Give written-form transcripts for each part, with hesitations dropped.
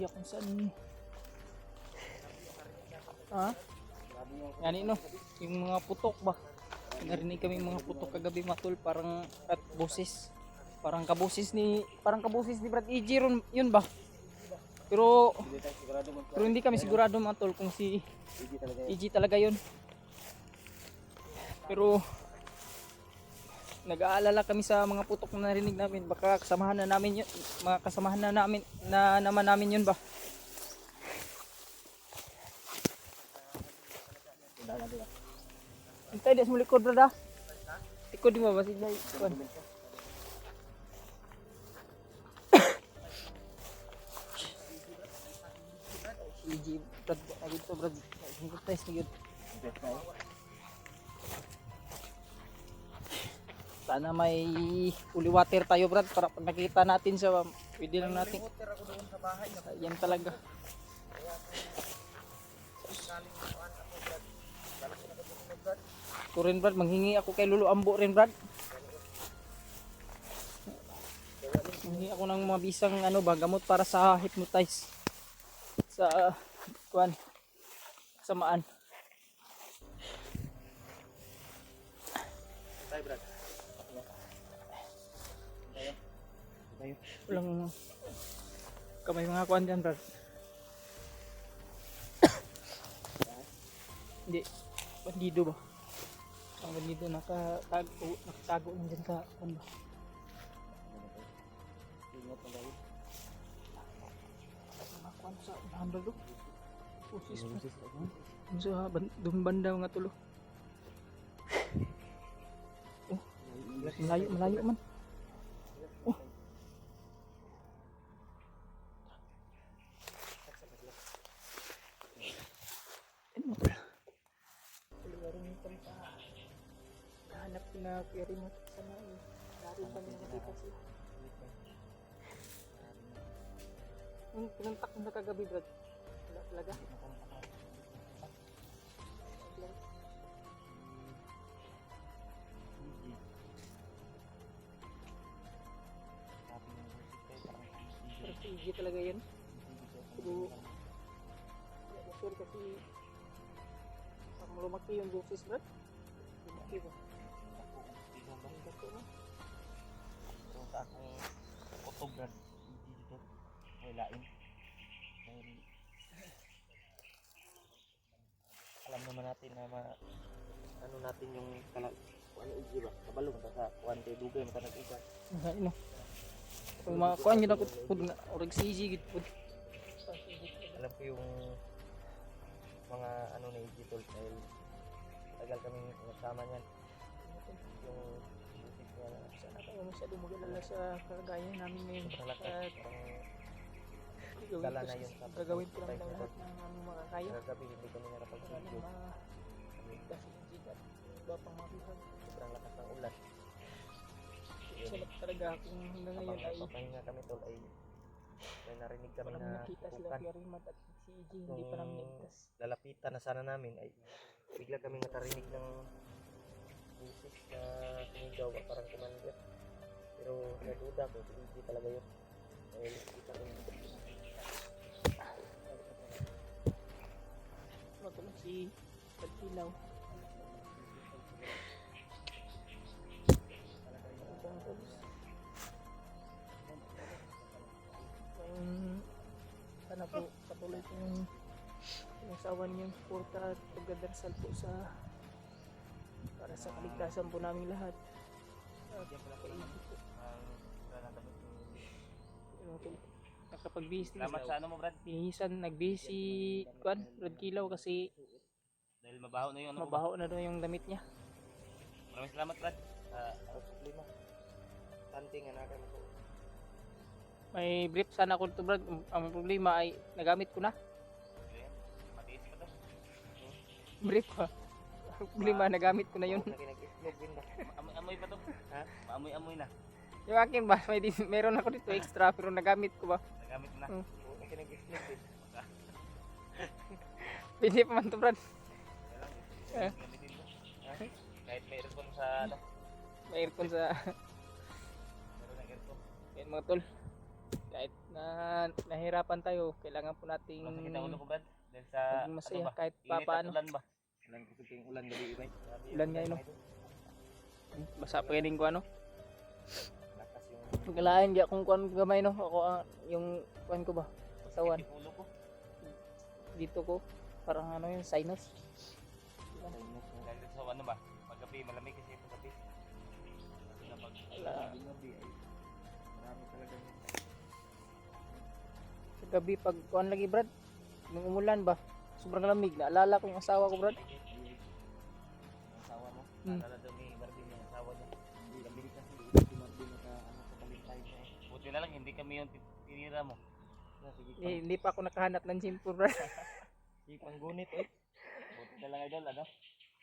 area kung saan. Ha? Yan no, yung mga putok ba? Narinig kami mga putok kagabi matol, parang at boses. Parang kabusis ni Brad EJ yun ba? Pero hindi kami sigurado matol kung si EJ talaga yun. Pero nag-aalala kami sa mga putok na narinig namin, baka kasamahan na namin yun, mga kasamahan na namin na naman namin yun ba. Hintay di sa likod brada. Likod di mo ba sila ikon. EJ brad dito brad. Hingkot tayo sa gid. Sana may holy water tayo brad para pag nakita natin siya pwede lang natin. Yan talaga. Ko rin brad, manghingi ako kay Lolo Ambo rin brad. Manghingi ako ng mga bisang ano ba, gamot para sa hypnotize. Sa kuan. Samaan. Tay brad. Tayo. Walang kamay mga kuan diyan brad. Hindi, bandido ba? Ang bandido nakatago lang dyan sa ano ba? Ingat na gawin. Mga kuan sa unahan ba do? Pusis pa. Sa banda mga tulo. Oh, malayo man. Oh. Hanap ko na pwede mo sa mga narin pa nila nakita siya. Pinantak na kagabi brad. Wala talaga. Pero si EJ talaga yan. Pero sure kasi pag lumaki yung boses brad. Lumaki ba? Pero sa akong utog brad, hindi dito may lain. Dahil alam naman natin na ano natin yung ano EJ ba? Kabalo man sa kuan kay dugay man nag-ugat. Ano? Kung makuan yun ako pud na orag si EJ gid pud. Alam ko yung mga ano na EJ tol dahil tagal kaming nagsama niyan. Yung Sana kayo masyado mag-alala sa kalagayan namin ngayon. At dala na yun sa gagawin ko lang lahat ng aming makakaya. Kagabi hindi kami nakapag-video. Kasi hindi ba pang mabihan. Sobrang lakas ng ulan. Salamat talaga kung hanggang ngayon ay papahinga kami tol ay may narinig kami walang na nakita sila tutukan. Kuya Rimat at si EJ hindi pa namin nagtas. Lalapitan na sana namin ay bigla kami nakarinig ng music na sinigaw parang commander. Pero naduda ko si EJ talaga yun. Dahil kita ko Matulog si Pagkilaw. Sana po patuloy po yung pinasawan yung suporta at pagdadarsal po para sa kaligtasan po namin lahat. At kaigi po. Nakapag-bihis na salamat sa ano mo Brad. bihisan, nagbihis si Brad Kilaw kasi Dahil mabaho na yun. mabaho na daw yung damit niya. Maraming salamat Brad. Problema. Tanting nga natin po. May brief sana ako to Brad. Ang problema ay nagamit ko na. Matiis pa to. Brief pa. Ang problema nagamit ko na yun. Amoy pa to. Ha? Maamoy-amoy na. Yung akin ba, meron ako dito extra pero nagamit ko ba? Nagamit na. Kinag-snip eh. Pwede pa man to Brad. Gamitin mo. Kahit may aircon sa ano. May aircon sa Meron ng aircon. yan mga tol. Kahit na nahirapan tayo, kailangan po nating Masakit ang ulo ko, Brad. Dahil sa, maging masaya ano ba? kahit Init at papaano. ulan ba? Ulan ko yung ulan gabi, Ibay. Ulan ngayon, no? Basa pa kining ko ano. Lakas yung Magalain di akong kuan gamay no. Ako yung kuan ko ba? Kasawan sakit ng ulo ko. dito ko. Parang ano yung sinus. Dahil sa ano ba? Paggabi, malamig kasi paggabi. Kasi na pag gabi ay marami talaga yung Sa gabi pag kuan lagi Brad. Nung umulan ba? Sobrang lamig. Naalala ko yung asawa ko Brad. ang asawa mo. Hmm. Naalala daw ni Marvin yung asawa niya. Gabi kasi si Marvin naka ano sa Valentine niya. Buti na lang hindi kami yung tinira mo. Sige, Hindi pa ako nakahanap ng gym po Brad. si panggunit eh. Buti na lang idol ano.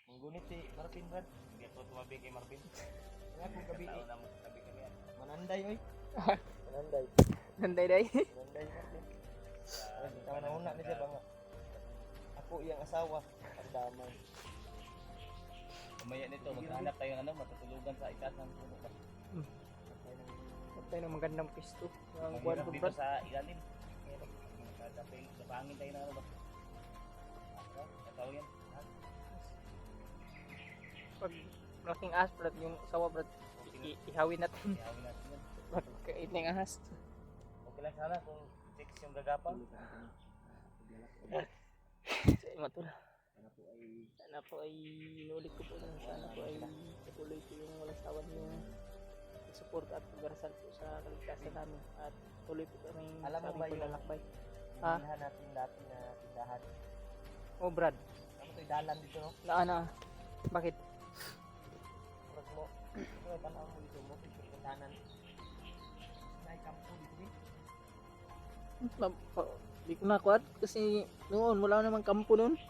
Panggunit si Marvin Brad. Hindi ako tumabi kay Marvin. Kaya kung gabi eh. Na mo sabi kami yan. Mananday oy. Mananday. Nanday day. Mananday Marvin. Ay, ikaw na una niya ba nga? Ako iyang asawa. Ang damay. Kumaya nito, maghanap tayo ng ano, matutulugan sa itaas ng puno pa. Tayo ng magandang pisto. Ang Ang kuan hirap po dito Brad. sa ilalim. Napangin tayo ng ano ba? Tataw yan. Pag malaking ahas Brad, yung asawa Brad, ihawin natin. Ihawin natin yan. Pagkait ng ahas. Okay lang sana kung fix yung gagapang. Sa imatula. Sana po ay inulit ko po na sana po ay patuloy po yung walang sawan yung support at pagdarasal po sa kaligtasan namin at tuloy po kami Alam mo sa ba aming yung paglalakbay. Ha? Tindahan natin dati na tindahan. Oh Brad, Ano ito yung dalan dito no? na bakit? Kurag mo. Ito ay tanaw mo dito mo. Yung tanan. May kampo dito eh. Di ko nakuha kasi noon wala namang kampo doon.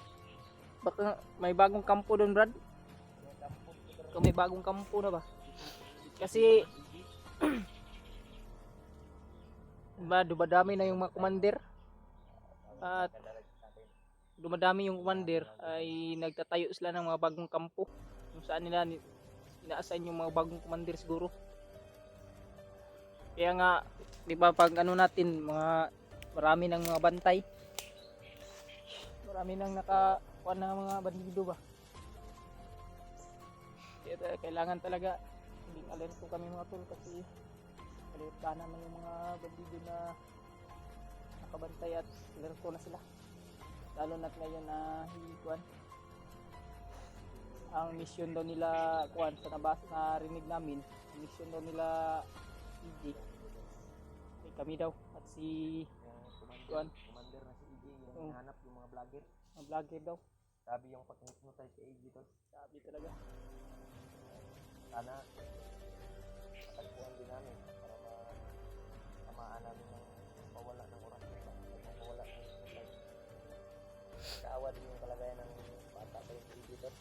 Baka may bagong kampo doon Brad. May kampo dito. Kung may bagong kampo na ba? Kasi dumadami na yung mga commander at dumadami yung commander ay nagtatayo sila ng mga bagong kampo kung saan nila ina-assign yung mga bagong commander siguro. Kaya nga di ba pag ano natin mga marami ng mga bantay, marami nang nakakuha ng mga bandido ba. Kaya kailangan talaga hindi alerto kami mga tol kasi kalita naman yung mga bandido na nakabantay at alerto na sila. Lalo na ngayon na hikuan. Ang mission daw nila kuan sa narinig namin, ang mission daw nila EJ. Ay, kami daw at si kuan, Commander na si EJ yung hanap yung mga vlogger. ang vlogger daw. Sabi yung pag-hypnotize si EJ tol. Sabi talaga. Sana matagpuan din namin para tamaan namin ng pawala ng oras nila at mawala ng life. Kaawa din yung kalagayan ng bata pa yung EJ tol.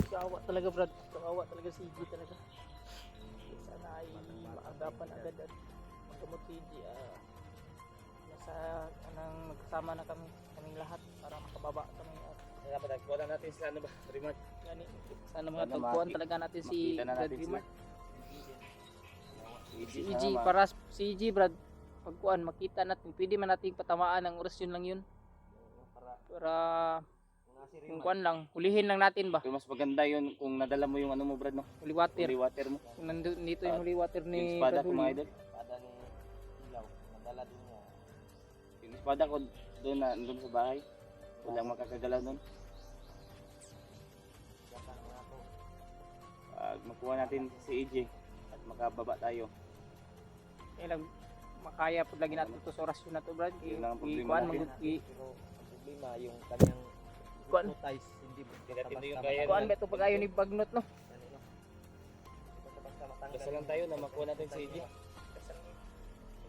Kawawa talaga Brad, kawawa talaga si EJ talaga. Sana ay maagapan agad at magkamot si EJ. Nasa magkasama na kaming lahat para makababa kami at Kaya patagpuan na natin sila ano ba? Remark. gani, sana mga tagpuan talaga natin si Makita na Brad natin Rimar. Si Si EJ para si EJ Brad pagkuan makita natin, pwede man nating patamaan ng oras yun lang yun para yung kuan lang, hulihin lang natin ba, Pero mas maganda yun kung nadala mo yung ano mo Brad no? huli water. Holy water mo. Kung nandun dito yung huli water Yung ni espada Brad ko mga Huli. idol. Espada ni Ilaw. Nadala din niya. Yung espada ko doon na doon sa bahay. Walang makakagalaw doon. Makuha natin si EJ at makababa tayo. Kaya lang makaya po lagi natin to sa orasyon na to Brad. Yun lang ang problema Kuan natin. Pero ang problema yung kanyang Kuan. hypnotize hindi Tinatin yung basta-basta kaya kuan ba to pag ayo ni Bagnot no. basta-basta matanggal. Dasal lang tayo na makuha natin si EJ.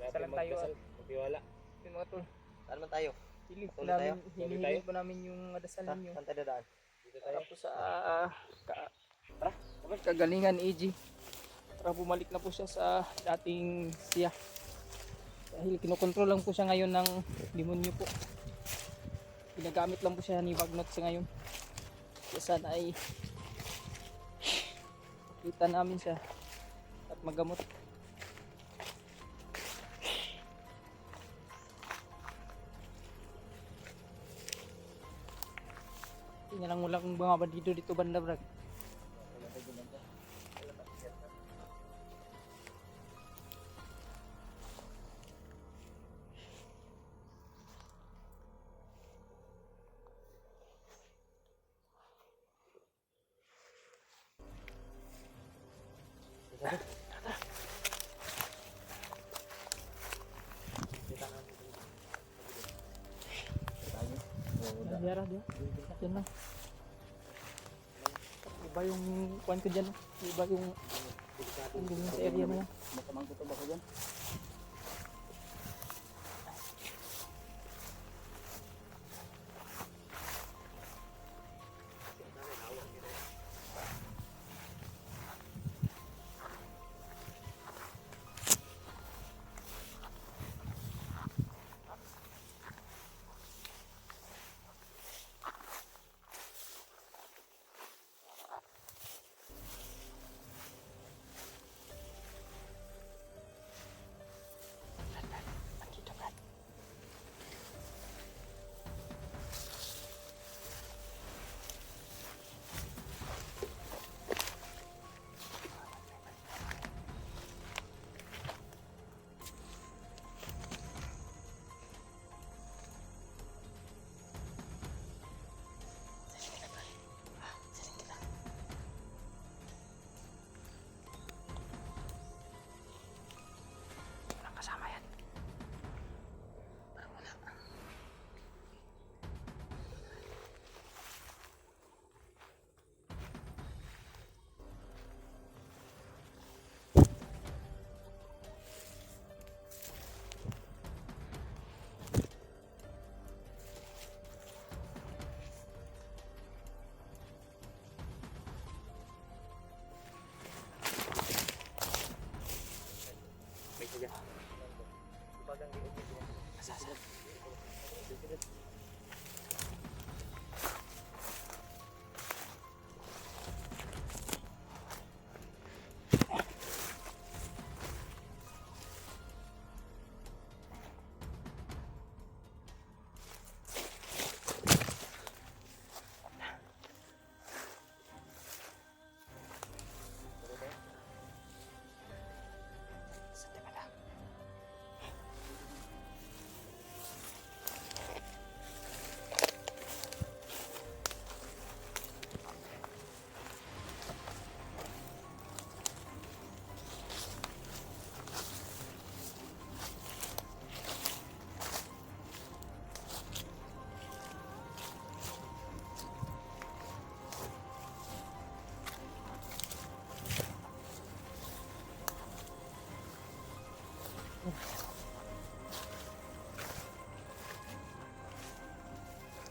Dasal lang tayo, Magtiwala. Yung mga tol, Saan man tayo? hilig po Tuloy tayo? namin, hinihiling po namin yung dasal ninyo. Saan tayo dadaan? Dito tayo. Para po sa kagalingan ni EJ. Para bumalik na po siya sa dating siya. Dahil kinokontrol lang po siya ngayon ng demonyo po. Ginagamit lang po siya ni Bagnot sa ngayon. Kaya sana ay kita namin siya at magamot. na lang walang mga bandido dito banda brad. Diara dia. Diyan lang. Iba yung kuan ko dyan. Iba yung sa area mo yan. Matamang ko ba ko dyan?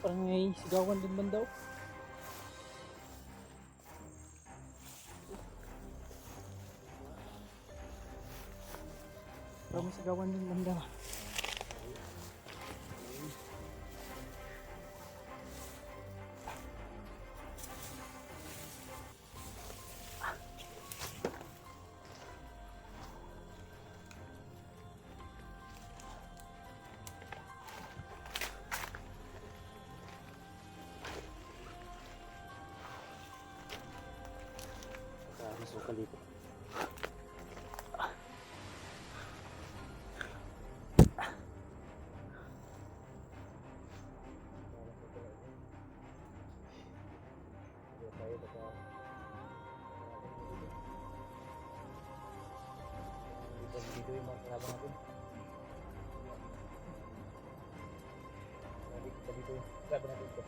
Parang may sigawan din banda. Parang may sigawan din banda. Masukal dito. Dito yung mga kalabang natin. Dito yung kalabang natin ito.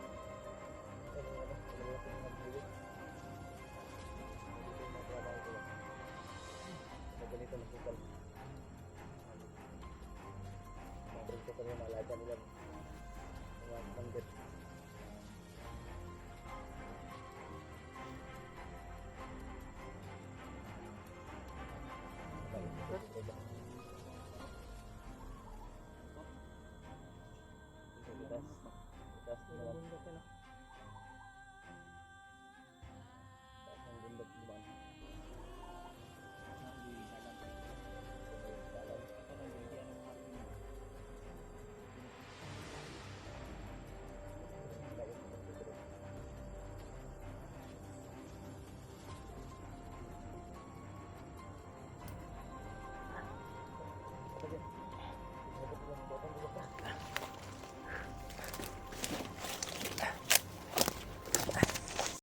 Ganito masukal. Mabalik ko kami malaga nila. Mga manggit. Balik ko.